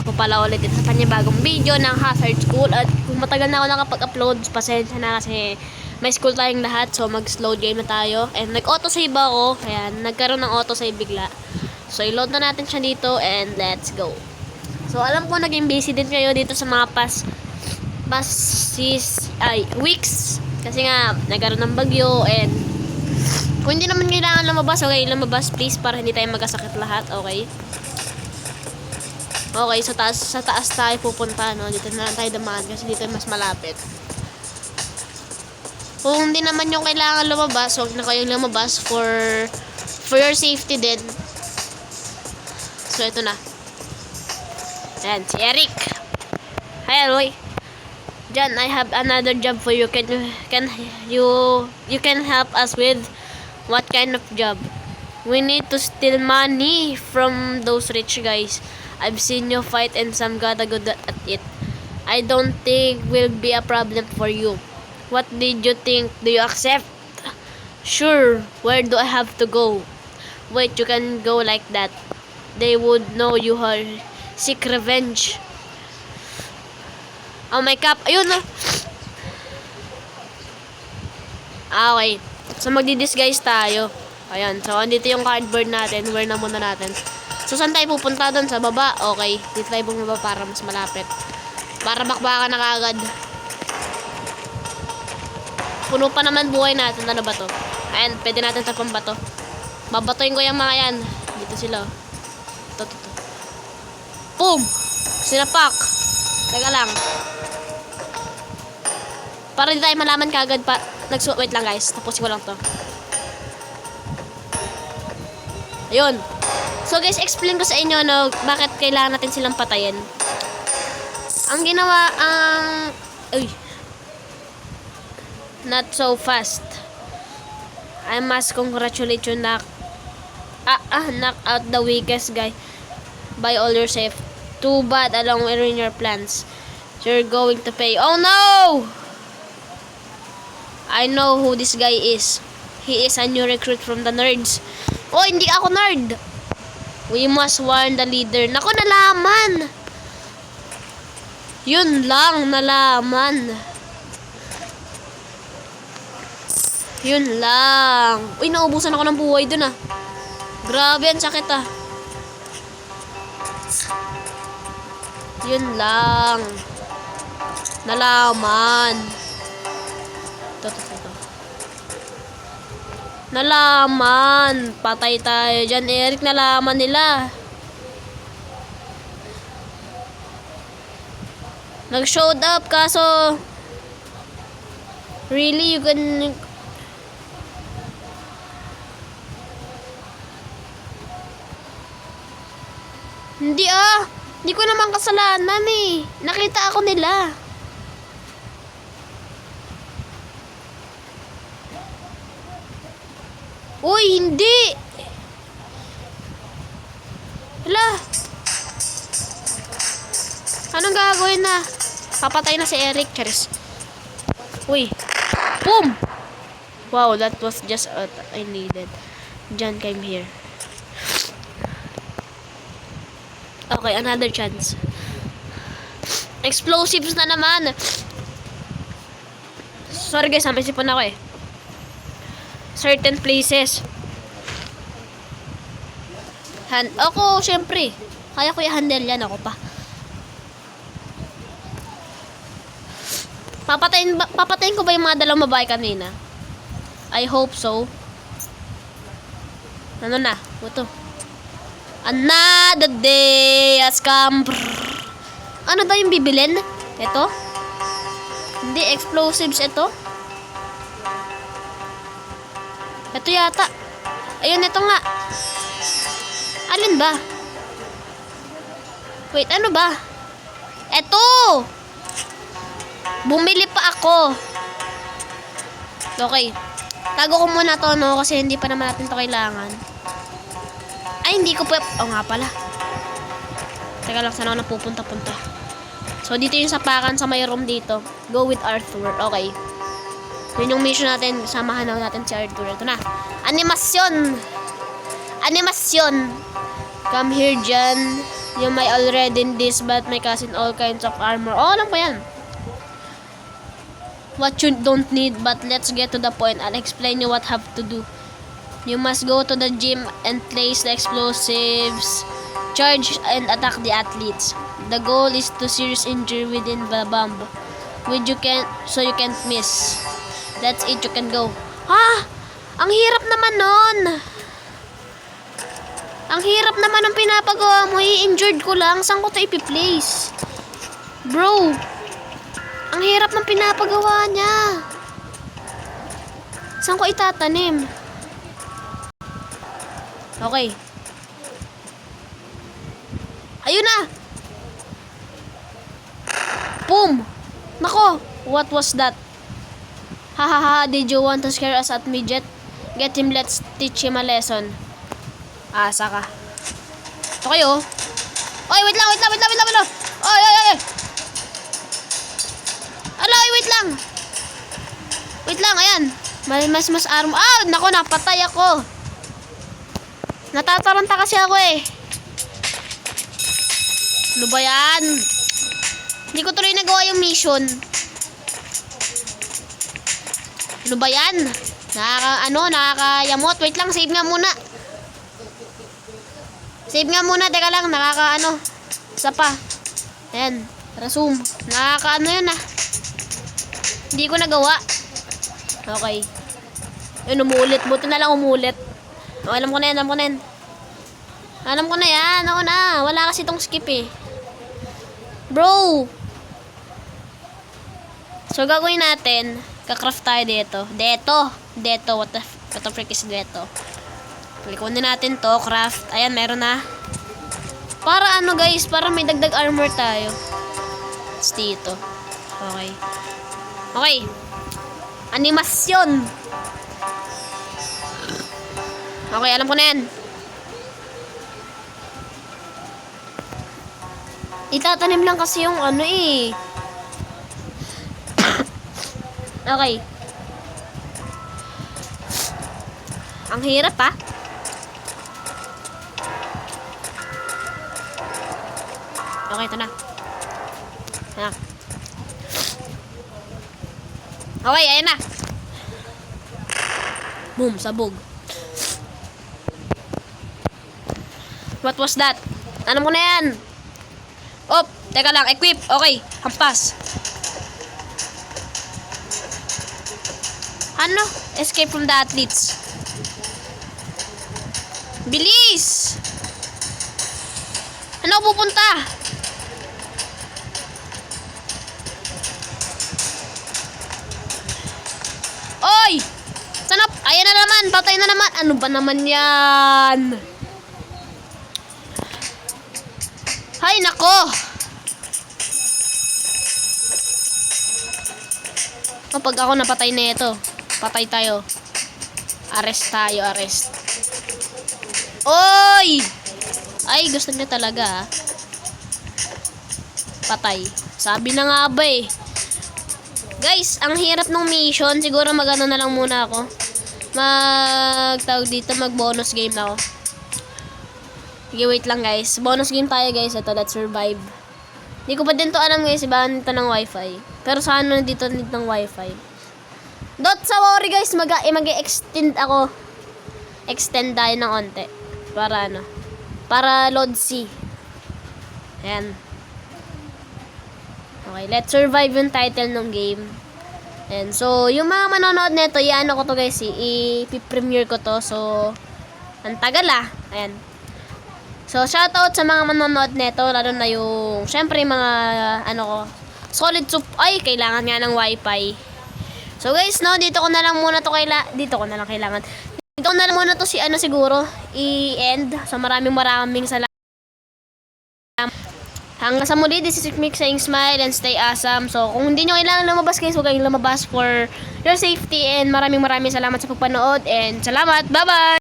nga po pala ulit ito sa panibagong video ng Hazard School. At kung matagal na ako nakapag-upload, pasensya na kasi may school tayong lahat. So mag-slow game na tayo. And nag-auto-save ako. Ayan, nagkaroon ng auto-save bigla. So i-load na natin siya dito and let's go. So alam ko naging busy din kayo dito sa mga weeks. Kasi nga nagkaroon ng bagyo and kung hindi naman kailangan lumabas, okay, lumabas please para hindi tayo magkasakit lahat, okay? Okay, sa taas tayo pupunta, no? Dito na lang tayo dumaan kasi dito mas malapit. Kung hindi naman yung kailangan lumabas, huwag na kayong lumabas for your safety din. So, ito na. Ayan, si Eric. Hi, Aloy. Jan, I have another job for you. You can help us with what kind of job? We need to steal money from those rich guys. I've seen you fight and some gotta good at it. I don't think will be a problem for you. What did you think? Do you accept? Sure. Where do I have to go? Wait, you can go like that. They would know you are seek revenge. Oh my cap. Ayun na. Okay. So magdi-disguise tayo. Ayan. So andito yung cardboard natin. Wear na muna natin. So saan tayo pupunta doon? Sa baba? Okay. Dito tayo bumaba para mas malapit. Para bakbakan na kagad. Puno pa naman buhay natin. Ano ba to? Ayan. Pwede natin tapang bato. Babatoyin ko yung mga yan. Dito sila. Ito. Boom! Sinapak. Teka lang. Para hindi tayo malaman kagad pa. Wait lang guys. Tapusin ko lang to. Ayun. So guys, explain ko sa inyo no, bakit kailangan natin silang patayin. Ang ginawa not so fast. I must congratulate you knock out the weakest guy by all yourself. Too bad along in your plans. You're going to pay. Oh no! I know who this guy is. He is a new recruit from the nerds. Oh, hindi ako nerd. We must warn the leader. Naku, nalaman. Yun lang, nalaman. Yun lang. Uy, naubusan ako ng buhay dun ah. Grabe, ang sakit ah. Yun lang. Nalaman. Ito. Nalaman. Patay tayo dyan, Eric. Nalaman nila. Nag-showed up kaso really you can hindi hindi ko naman kasalanan eh. Nakita ako nila. Uy, hindi. Hala. Anong gagawin na? Papatay na si Eric. Charis. Uy. Boom! Wow, that was just what I needed. John came here. Okay, another chance. Explosives na naman. Sorry guys, may sipon ako eh. Certain places. Ako, syempre. Kaya ko i-handle yan. Ako pa. Papatayin ko ba yung mga dalawang babae kanina? I hope so. Ano na? Ito. Another day has come. Ano daw yung bibilin? Ito? Hindi, explosives ito. Ito yata. Ayun, ito nga. Alin ba? Wait, ano ba? Ito! Bumili pa ako. Okay. Tago ko muna to, no? Kasi hindi pa naman natin to kailangan. Ay, hindi ko pa. Oh, nga pala. Teka lang, saan ako napupunta-punta. So, dito yung sapakan sa may room dito. Go with Arthur. Okay. Yun yung mission natin. Samahan natin si Arthur. Ito na. Animasyon. Animasyon. Come here, Jan. You may already in this, but my cousin all kinds of armor. Oh, alam ko yan. What you don't need, but let's get to the point. I'll explain you what have to do. You must go to the gym and place the explosives, charge and attack the athletes. The goal is to serious injury within the bomb. So you can't miss. That's it, you can go. Ang hirap naman nun. Ang hirap naman ng pinapagawa mo. I-injured ko lang. Saan ko ito ipi-place? Bro. Ang hirap ng pinapagawa niya. Saan ko itatanim? Okay. Ayun na. Boom. Nako. What was that? Hahaha. Did you want to scare us at midget? Get him. Let's teach him a lesson. Asa ka. Okay, oh. Oy, wait lang. Oy. Aloy, wait lang. Wait lang, ayan. Mas arm. Nako, napatay ako. Natataranta kasi ako eh. Ano ba yan? Hindi ko tuloy nagawa yung mission. Ano ba yan? Nakakayamot. Wait lang, save nga muna. Teka lang, isa pa. Ayan, resume. Yun ah. Hindi ko nagawa. Okay. Yun, umulit. Buti na lang umulit. Alam ko na yan. Alam ko na yan. Ako na. Wala kasi itong skip eh. Bro! So, gagawin natin. Kakraft tayo dito. Deto. What the frick is deto? Klikunin natin to, craft. Ayan, meron na. Para guys, para may dagdag armor tayo. It's dito. Okay. Animasyon. Okay, alam ko na yan. Itatanim lang kasi yung eh. Okay. Ang hirap ah. Okay, ito na. Okay, ayan na. Boom, sabog. What was that? Alam ko na yan. Teka lang, equip. Okay, hampas. Escape from the athletes. Bilis! Ano pupunta? Oy! Sanap! Ayan na naman! Patay na naman! Ano ba naman yan? Hay nako! Kapag ako napatay na ito, patay tayo. Arrest tayo, arrest. Oy! Ay, gusto niya talaga. Patay. Sabi na nga ba eh. Guys, ang hirap ng mission. Siguro magano na lang muna ako. Mag-bonus game na ako. Sige, wait lang guys. Bonus game tayo guys. Ito, let's survive. Hindi ko pa din to alam guys. Iba nito ng wifi. Pero sana dito ng wifi. Sa worry guys, mag-extend ako. Extend tayo ng onte. Para load C. Ayan. Okay, let's survive yung title ng game. And so, yung mga manonood nito, ko to guys, i-premiere ko to. So, ang tagal Ayan. So, shoutout sa mga manonood nito, lalo na yung, syempre, mga, solid soup. Ay, kailangan nga ng wifi. So, guys, dito ko na lang muna to Dito ko na lang muna to siguro, i-end. So, maraming salamat. Hanggang sa muli, this is Mick saying smile and stay awesome. So, kung hindi nyo kailangan lumabas guys, huwag kayong lumabas for your safety. And maraming salamat sa pagpanood. And salamat. Bye-bye!